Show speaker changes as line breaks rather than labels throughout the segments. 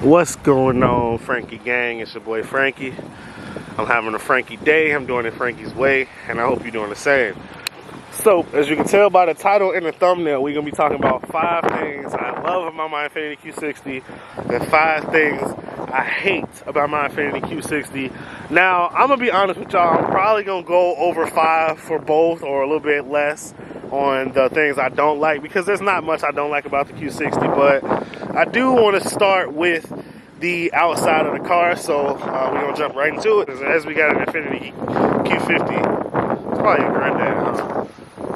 What's going on, Frankie gang? It's your boy Frankie. I'm having a Frankie day. I'm doing it Frankie's way, and I hope you're doing the same. So, as you can tell by the title and the thumbnail, we're going to be talking about 5 things I love about my INFINITI Q60 and 5 things I hate about my INFINITI Q60. Now, I'm going to be honest with y'all, I'm probably going to go over 5 for both or a little bit less on the things I don't like, because there's not much I don't like about the Q60, but I do want to start with the outside of the car, so we're going to jump right into it. As we got an INFINITI Q50, it's probably a granddad, huh?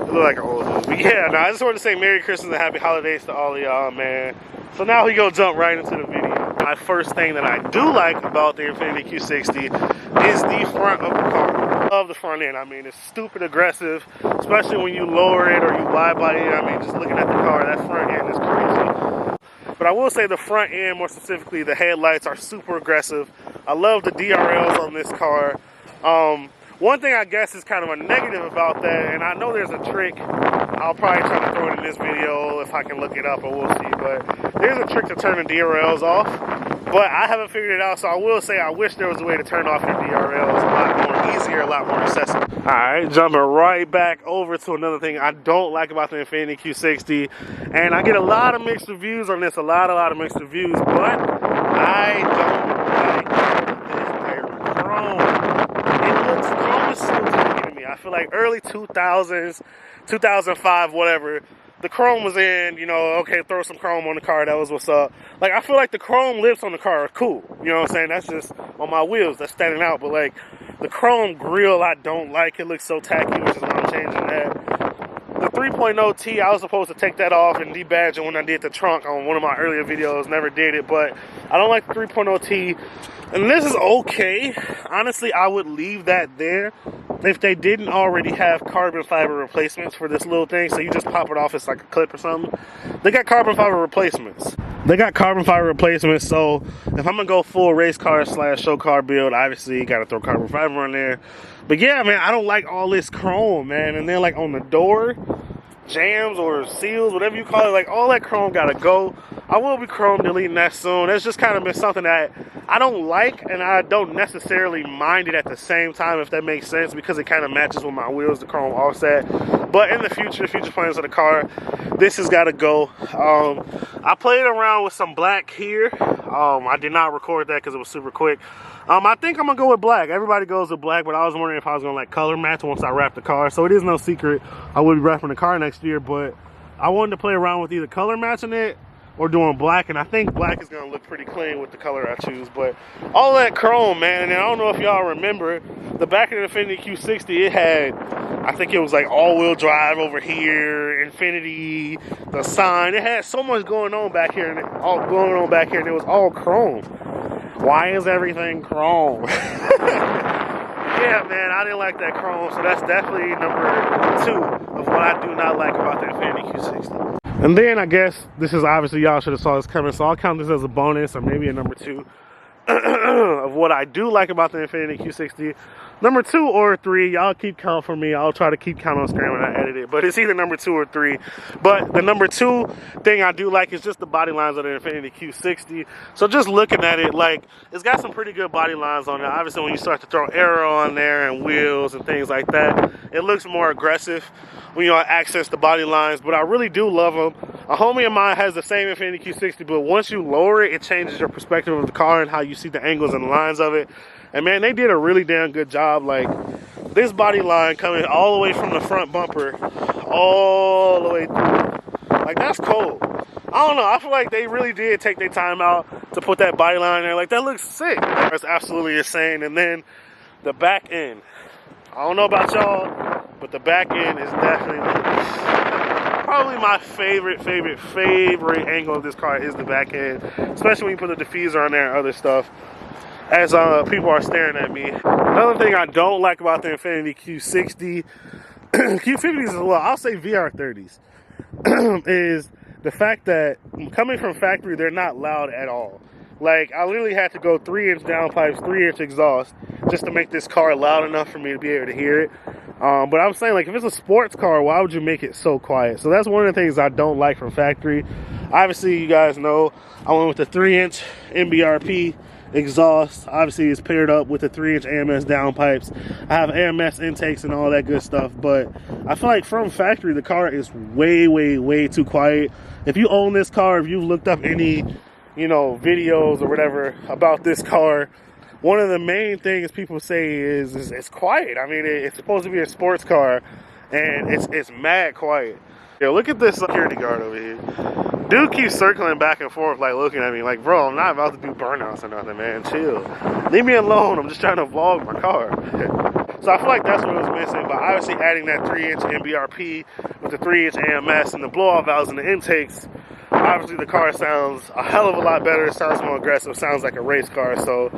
It look like an old dude. But yeah, no, I just want to say Merry Christmas and Happy Holidays to all of y'all, man. So now we gonna jump right into the video. My first thing that I do like about the INFINITI Q60 is the front of the car. I love the front end. I mean, it's stupid aggressive, especially when you lower it or you wide body it. I mean, just looking at the car, that front end is crazy. But I will say the front end, more specifically the headlights, are super aggressive. I love the DRLs on this car. One thing I guess is kind of a negative about that, and I know there's a trick. I'll probably try to throw it in this video if I can look it up, or we'll see. But there's a trick to turn the DRLs off, but I haven't figured it out. So I will say I wish there was a way to turn off your DRLs a lot more easier, a lot more accessible. All right, jumping right back over to another thing I don't like about the INFINITI Q60, and I get a lot of mixed reviews on this, a lot of mixed reviews, but I don't like this chrome. It looks so tacky to me. I feel like early 2000s, 2005, whatever, the chrome was in, you know, okay, throw some chrome on the car, that was what's up. Like, I feel like the chrome lips on the car are cool, you know what I'm saying? That's just on my wheels, that's standing out, but like, the chrome grille, I don't like. It looks so tacky, which is why I'm changing that. The 3.0T, I was supposed to take that off and debadge it when I did the trunk on one of my earlier videos, never did it, but I don't like the 3.0T. And this is okay. Honestly, I would leave that there if they didn't already have carbon fiber replacements for this little thing, so you just pop it off, it's like a clip or something. They got carbon fiber replacements. So if I'm gonna go full race car / show car build, obviously you gotta throw carbon fiber on there. But yeah, man, I don't like all this chrome, man. And then like on the door jams or seals, whatever you call it, like all that chrome gotta go. I will be chrome deleting that soon. That's just kind of been something that I don't like, and I don't necessarily mind it at the same time, if that makes sense, because it kind of matches with my wheels, the chrome offset. But in the future plans of the car, this has got to go. I played around with some black here. I did not record that because it was super quick. I think I'm gonna go with black. Everybody goes with black, but I was wondering if I was gonna like color match once I wrap the car. So it is no secret I will be wrapping the car next year, but I wanted to play around with either color matching it or doing black, and I think black is gonna look pretty clean with the color I choose. But all that chrome, man, and I don't know if y'all remember, the back of the INFINITI Q60, it had, I think it was like all-wheel drive over here, Infinity, the sign. It had so much going on back here, and it was all chrome. Why is everything chrome? Yeah, man, I didn't like that chrome, so that's definitely number 2 of what I do not like about the INFINITI Q60. And then I guess this is obviously, y'all should have saw this coming, so I'll count this as a bonus or maybe a number 2 of what I do like about the INFINITI Q60. Number 2 or 3, y'all keep count for me. I'll try to keep count on screen when I edit it, but it's either number 2 or 3. But the number 2 thing I do like is just the body lines of the INFINITI Q60. So just looking at it, like, it's got some pretty good body lines on it. Obviously, when you start to throw aero on there and wheels and things like that, it looks more aggressive when you access the body lines, but I really do love them. A homie of mine has the same INFINITI Q60, but once you lower it, it changes your perspective of the car and how you see the angles and the lines of it. And man, they did a really damn good job. Like, this body line coming all the way from the front bumper all the way through, like, that's cold. I don't know, I feel like they really did take their time out to put that body line there. Like, that looks sick. That's absolutely insane. And then the back end, I don't know about y'all, but the back end is definitely probably my favorite angle of this car is the back end, especially when you put the diffuser on there and other stuff, as people are staring at me. Another thing I don't like about the INFINITI Q60, Q50s as well, I'll say VR30s, is the fact that coming from factory, they're not loud at all. Like, I literally had to go 3-inch downpipes, 3-inch exhaust, just to make this car loud enough for me to be able to hear it. But I'm saying, like, if it's a sports car, why would you make it so quiet? So that's one of the things I don't like from factory. Obviously, you guys know I went with the 3-inch MBRP exhaust. Obviously, it's paired up with the 3-inch AMS downpipes. I have AMS intakes and all that good stuff, but I feel like from factory, the car is way too quiet. If you own this car, if you've looked up any, videos or whatever about this car, one of the main things people say is it's quiet. I mean, it's supposed to be a sports car, and it's mad quiet. Yo, look at this security guard over here. Dude keeps circling back and forth, like looking at me like, bro, I'm not about to do burnouts or nothing, man. Chill. Leave me alone. I'm just trying to vlog my car. So I feel like that's what it was missing. But obviously adding that 3-inch MBRP with the 3-inch AMS and the blow-off valves and the intakes, obviously the car sounds a hell of a lot better. It sounds more aggressive. Sounds like a race car. So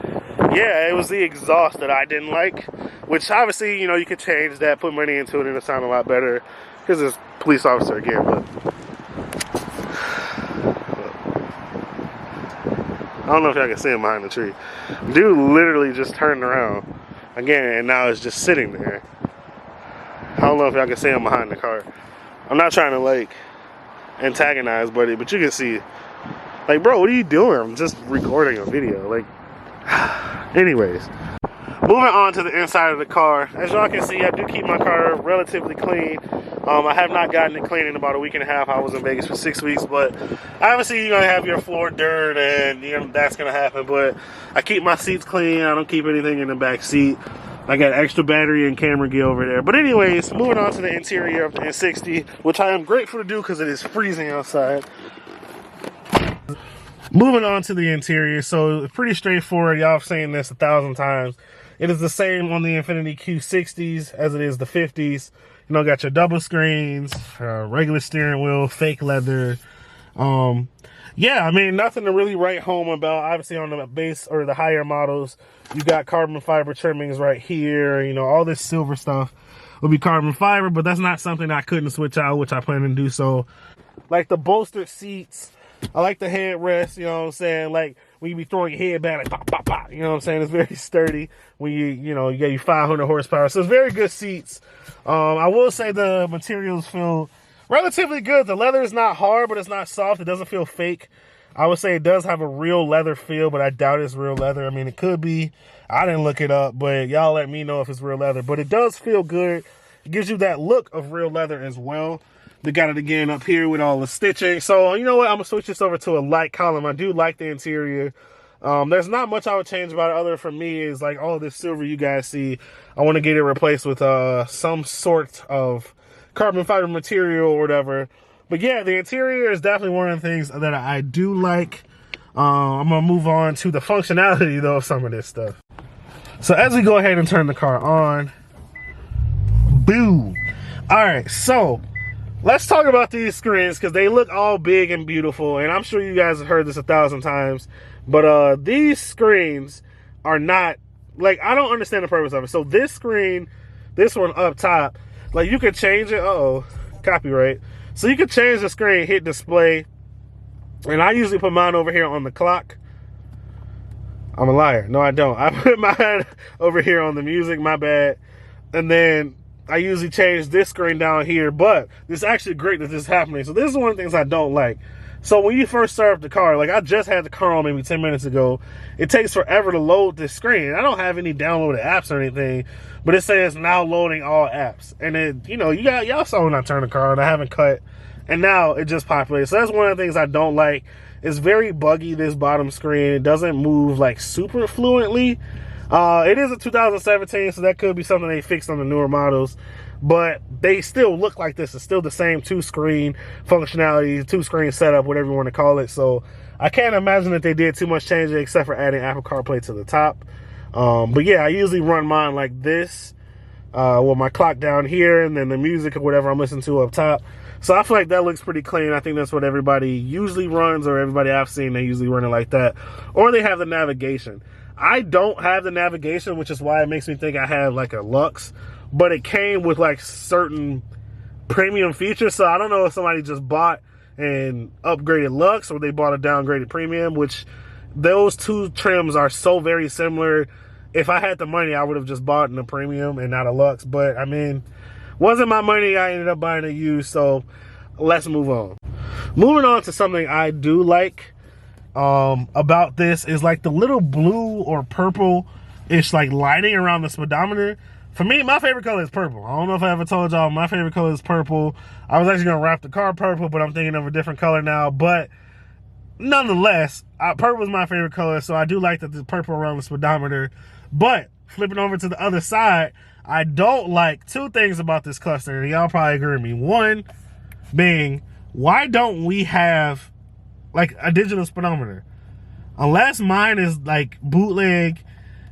yeah, it was the exhaust that I didn't like, which obviously, you could change that, put money into it, and it'll sound a lot better because it's a police officer again. But I don't know if y'all can see him behind the tree. Dude literally just turned around again, and now it's just sitting there. I don't know if y'all can see him behind the car. I'm not trying to like antagonize buddy, but you can see, like, bro, what are you doing? I'm just recording a video. Like, anyways, moving on to the inside of the car. As y'all can see, I do keep my car relatively clean. I have not gotten it clean in about a week and a half. I was in Vegas for 6 weeks, but obviously you're gonna have your floor dirt, and that's gonna happen. But I keep my seats clean. I don't keep anything in the back seat. I got extra battery and camera gear over there. But anyways, moving on to the interior of the N60, which I am grateful to do because it is freezing outside. Moving on to the interior, so pretty straightforward. Y'all have seen this 1,000 times. It is the same on the INFINITI Q60s as it is the 50s. Got your double screens, regular steering wheel, fake leather. Yeah, I mean, nothing to really write home about. Obviously, on the base or the higher models, you got carbon fiber trimmings right here. All this silver stuff will be carbon fiber, but that's not something I couldn't switch out, which I plan to do so. Like the bolstered seats, I like the headrest, you know what I'm saying? Like when you be throwing your head back, like pop, pop, pop, you know what I'm saying? It's very sturdy when you get you 500 horsepower. So it's very good seats. I will say the materials feel relatively good. The leather is not hard, but it's not soft. It doesn't feel fake. I would say it does have a real leather feel, but I doubt it's real leather. I mean, it could be. I didn't look it up, but y'all let me know if it's real leather. But it does feel good. It gives you that look of real leather as well. They got it again up here with all the stitching. So, you know what? I'm going to switch this over to a light column. I do like the interior. There's not much I would change about it other for me is like all this silver you guys see. I want to get it replaced with some sort of carbon fiber material or whatever. But yeah, the interior is definitely one of the things that I do like. I'm going to move on to the functionality, though, of some of this stuff. So as we go ahead and turn the car on, boom. All right, so let's talk about these screens because they look all big and beautiful, and I'm sure you guys have heard this 1,000 times, but these screens are not, like, I don't understand the purpose of it. So this screen, this one up top, like, you could change it. Uh-oh, copyright. So you could change the screen, hit display, and I usually put mine over here on the clock. I'm a liar. No, I don't. I put mine over here on the music, my bad, and then I usually change this screen down here, but it's actually great that this is happening. So this is one of the things I don't like. So when you first start up the car, like I just had the car on maybe 10 minutes ago, it takes forever to load this screen. I don't have any downloaded apps or anything, but it says now loading all apps. And then, y'all saw when I turned the car on, I haven't cut, and now it just populates. So that's one of the things I don't like. It's very buggy, this bottom screen. It doesn't move like super fluently. It is a 2017, so that could be something they fixed on the newer models, but they still look like this. It's still the same two-screen functionality, two-screen setup, whatever you want to call it. So I can't imagine that they did too much changing except for adding Apple CarPlay to the top. But yeah, I usually run mine like this, with my clock down here and then the music or whatever I'm listening to up top. So I feel like that looks pretty clean. I think that's what everybody usually runs, or everybody I've seen, they usually run it like that. Or they have the navigation. I don't have the navigation, which is why it makes me think I have like a Lux, but it came with like certain premium features. So I don't know if somebody just bought and upgraded Lux or they bought a downgraded premium, which those two trims are so very similar. If I had the money, I would have just bought a premium and not a Lux. But I mean, wasn't my money. I ended up buying a used, so let's move on. Moving on to something I do like about this is like the little blue or purple ish like lighting around the speedometer. For me, my favorite color is purple. I don't know if I ever told y'all my favorite color is purple. I was actually gonna wrap the car purple, but I'm thinking of a different color now. But nonetheless, purple is my favorite color, so I do like the purple around the speedometer. But flipping over to the other side, I don't like two things about this cluster, and y'all probably agree with me. One being, why don't we have like a digital speedometer? Unless mine is like bootleg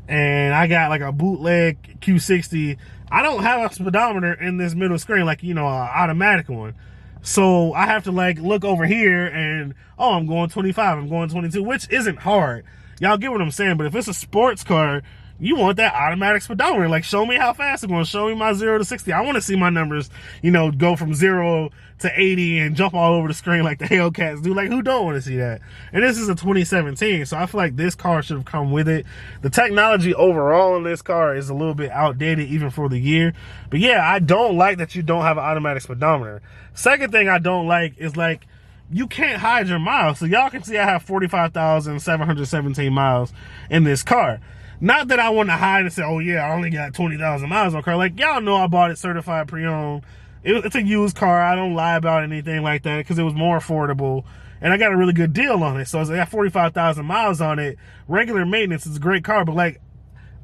and I got like a bootleg Q60, I don't have a speedometer in this middle screen like, you know, an automatic one. So I have to like look over here and, oh, I'm going 25, I'm going 22, which isn't hard. Y'all get what I'm saying? But if it's a sports car, you want that automatic speedometer. Like, show me how fast I'm going. Show me my 0 to 60. I want to see my numbers, you know, go from 0 to 80 and jump all over the screen like the Hellcats do. Like, who don't want to see that? And this is a 2017, so I feel like this car should have come with it. The technology overall in this car is a little bit outdated even for the year. But yeah, I don't like that you don't have an automatic speedometer. Second thing I don't like is like, you can't hide your miles. So y'all can see I have 45,717 miles in this car. Not that I want to hide and say, oh yeah, I only got 20,000 miles on the car. Like, y'all know I bought it certified pre-owned. It's a used car. I don't lie about anything like that because it was more affordable. And I got a really good deal on it. So I got 45,000 miles on it. Regular maintenance is a great car. But like,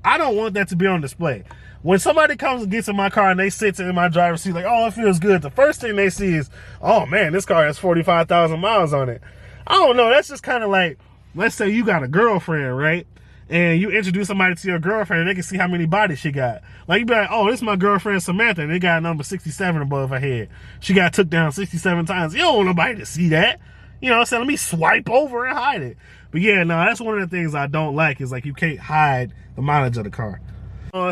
I don't want that to be on display. When somebody comes and gets in my car and they sit in my driver's seat like, oh, it feels good, the first thing they see is, oh man, this car has 45,000 miles on it. I don't know. That's just kind of like, let's say you got a girlfriend, right? And you introduce somebody to your girlfriend and they can see how many bodies she got. Like, you be like, oh, this is my girlfriend Samantha, and they got a number 67 above her head. She got took down 67 times. You don't want nobody to see that. You know what I'm saying? Let me swipe over and hide it. But yeah, no, that's one of the things I don't like is like you can't hide the mileage of the car.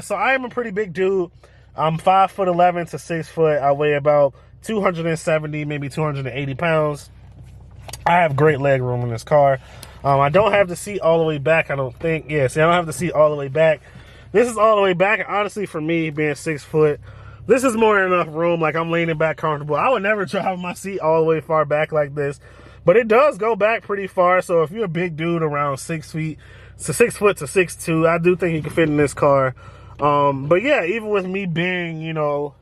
So I am a pretty big dude. I'm 5'11" to 6 foot. I weigh about 270, maybe 280 pounds. I have great leg room in this car. I don't have the seat all the way back, I don't think. Yeah, see, I don't have the seat all the way back. This is all the way back. Honestly, for me, being 6 foot, this is more than enough room. Like, I'm leaning back comfortable. I would never drive my seat all the way far back like this. But it does go back pretty far. So if you're a big dude around 6 feet, so 6 foot to 6'2", I do think you can fit in this car. But yeah, even with me being, you know,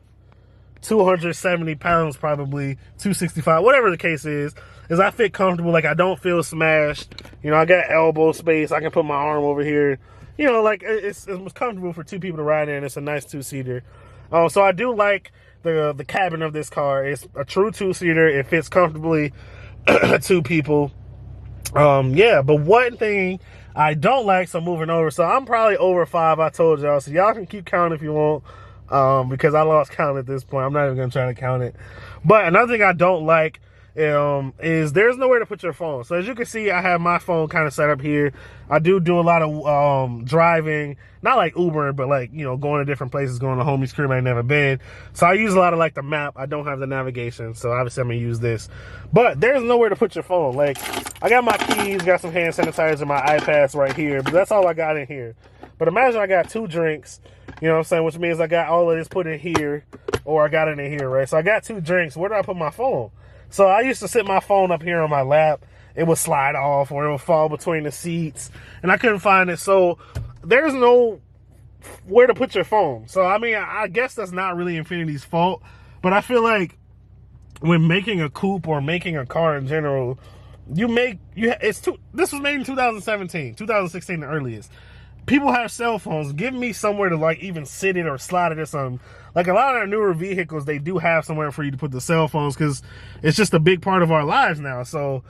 270 pounds, probably 265, whatever the case is I fit comfortable. Like, I don't feel smashed. You know, I got elbow space. I can put my arm over here. You know, like, it's comfortable for two people to ride in. It's a nice two-seater. So I do like the cabin of this car. It's a true two-seater. It fits comfortably two people. Yeah, but one thing I don't like, so moving over. So I'm probably over 5, I told y'all. So y'all can keep counting if you want, because I lost count at this point. I'm not even going to try to count it. But another thing I don't like is there's nowhere to put your phone. So as you can see, I have my phone kind of set up here. I do a lot of driving, not like Uber, but like, you know, going to different places, going to homies' crib I've never been. So I use a lot of like the map. I don't have the navigation, so obviously I'm gonna use this. But there's nowhere to put your phone. Like, I got my keys, got some hand sanitizer, my iPads right here, but that's all I got in here. But imagine I got 2 drinks, you know what I'm saying, which means I got all of this put in here, or I got it in here, right? So I got 2 drinks. Where do I put my phone? So I used to sit my phone up here on my lap. It would slide off or it would fall between the seats, and I couldn't find it. So there's no where to put your phone. So, I mean, I guess that's not really Infiniti's fault, but I feel like when making a coupe or making a car in general, this was made in 2017, 2016 the earliest. People have cell phones. Give me somewhere to like even sit it or slide it or something. Like, a lot of our newer vehicles, they do have somewhere for you to put the cell phones because it's just a big part of our lives now. So,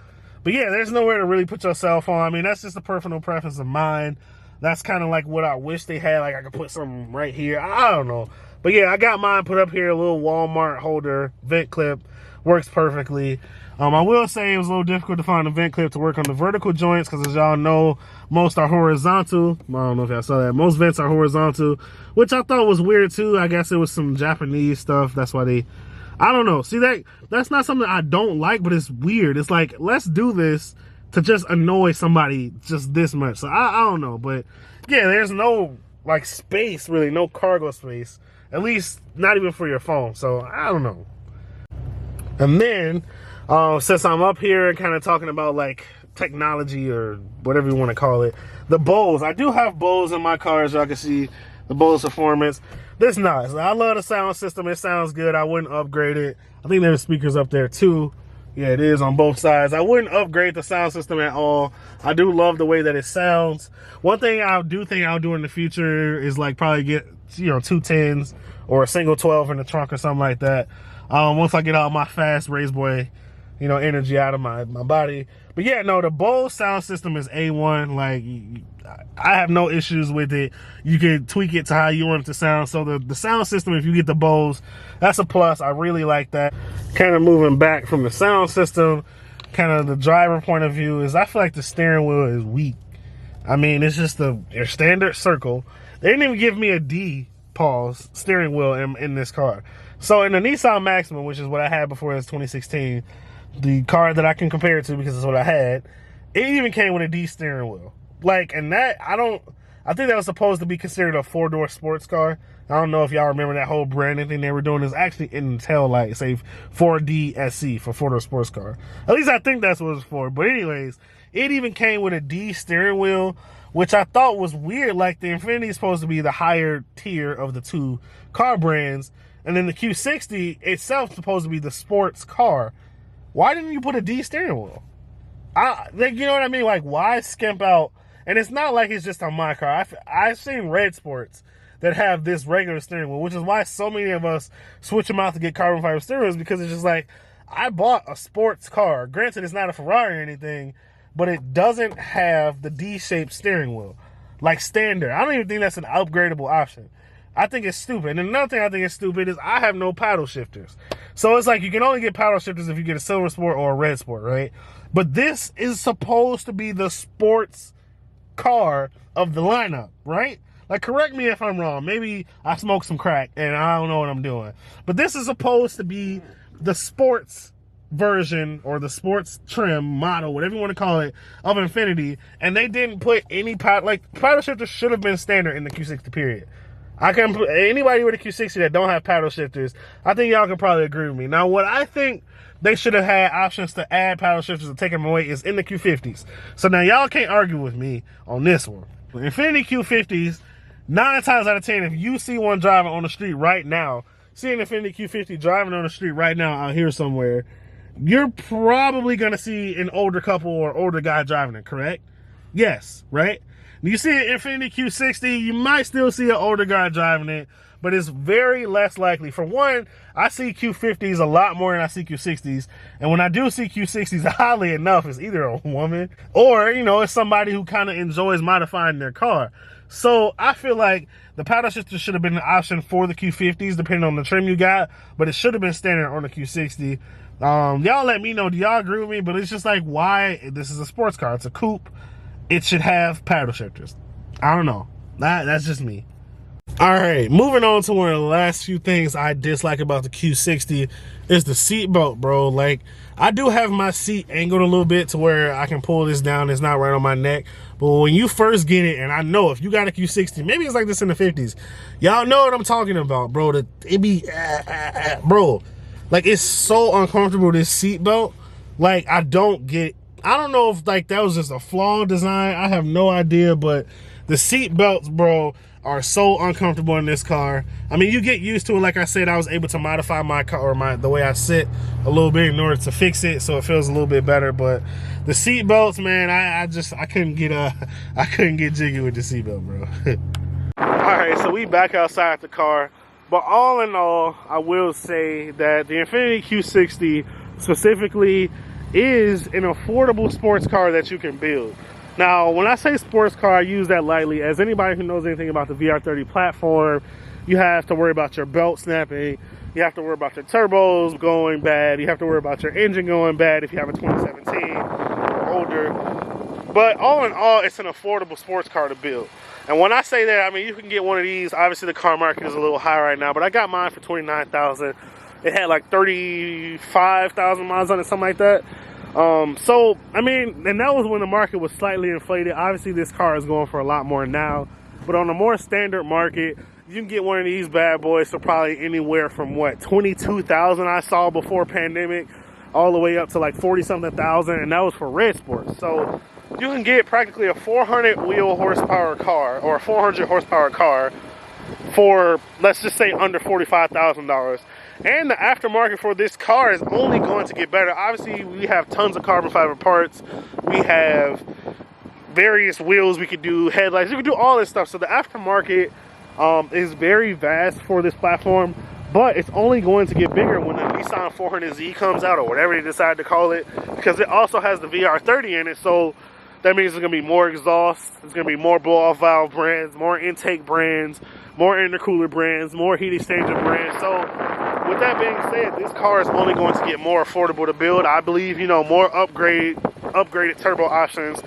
but yeah, there's nowhere to really put your cell phone. I mean, that's just a personal preference of mine. That's kind of like what I wish they had. Like, I could put something right here. I don't know. But yeah, I got mine put up here, a little Walmart holder, vent clip. Works perfectly. I will say it was a little difficult to find a vent clip to work on the vertical joints because, as y'all know, most are horizontal. I don't know if y'all saw that. Most vents are horizontal, which I thought was weird too. I guess it was some Japanese stuff. That's why I don't know. See, that's not something I don't like, but it's weird. It's like, let's do this to just annoy somebody just this much. So I don't know. But yeah, there's no like space, really, no cargo space. At least not even for your phone. So I don't know. And then Since I'm up here and kind of talking about like technology or whatever you want to call it, the Bose. I do have Bose in my car, as y'all can see, the Bose Performance. This nice. I love the sound system. It sounds good. I wouldn't upgrade it. I think there's speakers up there too. Yeah, it is on both sides. I wouldn't upgrade the sound system at all. I do love the way that it sounds. One thing I do think I'll do in the future is like probably get, you know, 2 10s or a single 12 in the trunk or something like that. Once I get all my fast race boy, you know, energy out of my body. But yeah, no, the Bose sound system is A1. Like, I have no issues with it. You can tweak it to how you want it to sound. So the sound system, if you get the Bose, that's a plus. I really like that. Kind of moving back from the sound system, kind of the driver point of view is I feel like the steering wheel is weak. I mean, it's just your standard circle. They didn't even give me a D pause steering wheel in this car. So in the Nissan Maxima, which is what I had before, it's 2016, the car that I can compare it to because it's what I had, it even came with a D steering wheel. Like, and that, I think that was supposed to be considered a 4-door sports car. I don't know if y'all remember that whole branding thing they were doing. Is actually in the tail light, say 4D SC for 4-door sports car. At least I think that's what it's for. But anyways, it even came with a D steering wheel, which I thought was weird. Like, the Infiniti is supposed to be the higher tier of the two car brands. And then the Q60 itself is supposed to be the sports car. Why didn't you put a D steering wheel? Like, you know what I mean? Like, why skimp out? And it's not like it's just on my car. I've seen red sports that have this regular steering wheel, which is why so many of us switch them out to get carbon fiber steering wheels, because it's just like, I bought a sports car. Granted, it's not a Ferrari or anything, but it doesn't have the D-shaped steering wheel, like standard. I don't even think that's an upgradable option. I think it's stupid. And another thing I think is stupid is I have no paddle shifters. So it's like you can only get paddle shifters if you get a silver sport or a red sport, right? But this is supposed to be the sports car of the lineup, right? Like, correct me if I'm wrong. Maybe I smoked some crack and I don't know what I'm doing. But this is supposed to be the sports version or the sports trim model, whatever you want to call it, of Infiniti. And they didn't put any paddle shifters should have been standard in the Q60 period. I can put anybody with a Q60 that don't have paddle shifters, I think y'all can probably agree with me. Now, what I think they should have had options to add paddle shifters and take them away is in the Q50s. So now y'all can't argue with me on this one. Infiniti Q50s, 9 times out of 10, if you see one driving on the street right now, see an Infiniti Q50 driving on the street right now out here somewhere, you're probably going to see an older couple or older guy driving it, correct? Yes, right? You see an Infiniti Q60, you might still see an older guy driving it, but it's very less likely. For one, I see Q50s a lot more than I see Q60s. And when I do see Q60s, oddly enough, it's either a woman or, you know, it's somebody who kind of enjoys modifying their car. So I feel like the paddle shifter should have been an option for the Q50s, depending on the trim you got, but it should have been standard on the Q60. Y'all let me know, do y'all agree with me? But it's just like, why? This is a sports car, it's a coupe. It should have paddle shifters. I don't know. That's just me. All right, moving on to one of the last few things I dislike about the Q60 is the seat belt, bro. Like, I do have my seat angled a little bit to where I can pull this down. It's not right on my neck. But when you first get it, and I know if you got a Q60, maybe it's like this in the 50s. Y'all know what I'm talking about, bro. It be, bro. Like, it's so uncomfortable, this seat belt. Like, I don't know if like that was just a flaw in design. I have no idea, but the seat belts, bro, are so uncomfortable in this car. I mean, you get used to it. Like I said, I was able to modify my car or the way I sit a little bit in order to fix it so it feels a little bit better. But the seat belts, man, I couldn't get jiggy with the seat belt, bro. All right, so we back outside the car. But all in all, I will say that the Infiniti Q60 specifically is an affordable sports car that you can build. Now, when I say sports car, I use that lightly. As anybody who knows anything about the VR30 platform, you have to worry about your belt snapping. You have to worry about your turbos going bad. You have to worry about your engine going bad if you have a 2017 or older. But all in all, it's an affordable sports car to build. And when I say that, I mean, you can get one of these. Obviously, the car market is a little high right now, but I got mine for $29,000. It had like 35,000 miles on it, something like that. So, I mean, and that was when the market was slightly inflated. Obviously, this car is going for a lot more now. But on a more standard market, you can get one of these bad boys for probably anywhere from, what, $22,000 I saw before pandemic. all the way up to like 40-something thousand, and that was for red sports. So you can get practically a 400 wheel horsepower car or a 400 horsepower car for, let's just say, under $45,000. And the aftermarket for this car is only going to get better. Obviously, we have tons of carbon fiber parts. We have various wheels we could do, headlights, we could do all this stuff. So the aftermarket is very vast for this platform, but it's only going to get bigger when the Nissan 400Z comes out, or whatever they decide to call it, because it also has the VR30 in it. So that means there's going to be more exhaust, there's going to be more blow-off valve brands, more intake brands, more intercooler brands, more heat exchanger brands. So with that being said, this car is only going to get more affordable to build. I believe, you know, more upgraded turbo options.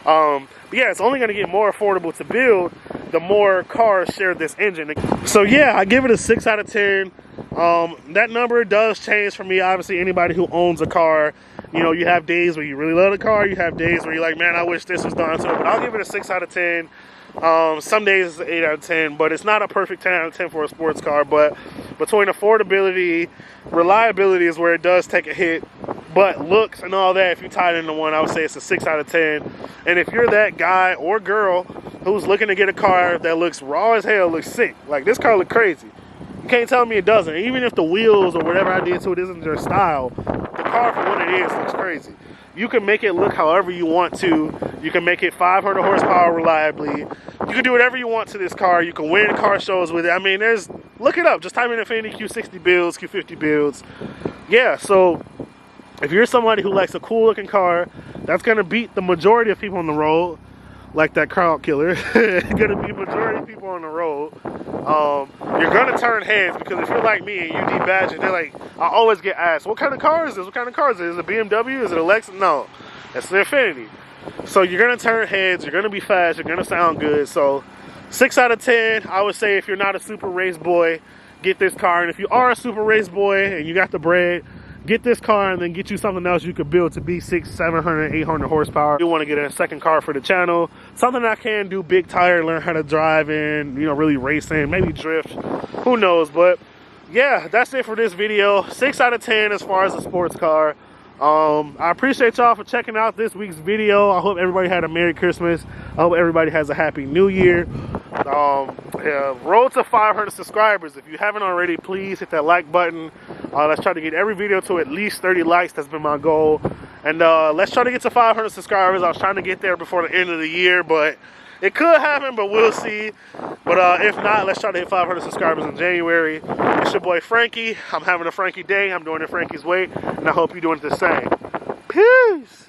But yeah, it's only going to get more affordable to build the more cars share this engine. So yeah, I give it a 6 out of 10. That number does change for me. Obviously, anybody who owns a car, you know, you have days where you really love the car, you have days where you're like, man, I wish this was done. So, but I'll give it a 6 out of 10. Some days it's an 8 out of 10, but it's not a perfect 10 out of 10 for a sports car. But between affordability, reliability is where it does take a hit. But looks and all that, if you tie it into one, I would say it's a 6 out of 10. And if you're that guy or girl who's looking to get a car that looks raw as hell, looks sick, like this car look crazy, you can't tell me it doesn't. Even if the wheels or whatever I did to it isn't your style, the car for what it is looks crazy. You can make it look however you want to. You can make it 500 horsepower reliably. You can do whatever you want to this car. You can win car shows with it. I mean, look it up. Just type in INFINITI Q60 builds, Q50 builds. Yeah, so if you're somebody who likes a cool looking car that's gonna beat the majority of people on the road, like that crowd killer, gonna be majority of people on the road, you're gonna turn heads, because if you're like me and you debadge it, they're like, I always get asked, what kind of car is this? What kind of car is it? Is it a BMW? Is it a Lexus? No, it's the INFINITI. So you're gonna turn heads, you're gonna be fast, you're gonna sound good. So 6 out of 10, I would say if you're not a super race boy, get this car. And if you are a super race boy and you got the bread, get this car and then get you something else you could build to be 600, 700, 800 horsepower. You want to get a second car for the channel, something I can do big tire, learn how to drive in, you know, really race in, maybe drift, who knows. But yeah, that's it for this video. 6 out of 10 as far as a sports car. I appreciate y'all for checking out this week's video. I hope everybody had a Merry Christmas. I hope everybody has a Happy New Year. Yeah, road to 500 subscribers. If you haven't already, please hit that like button. Let's try to get every video to at least 30 likes. That's been my goal. And let's try to get to 500 subscribers. I was trying to get there before the end of the year, but it could happen, but we'll see. But if not, let's try to hit 500 subscribers in January. It's your boy Frankie. I'm having a Frankie day. I'm doing it Frankie's way, and I hope you're doing it the same. Peace.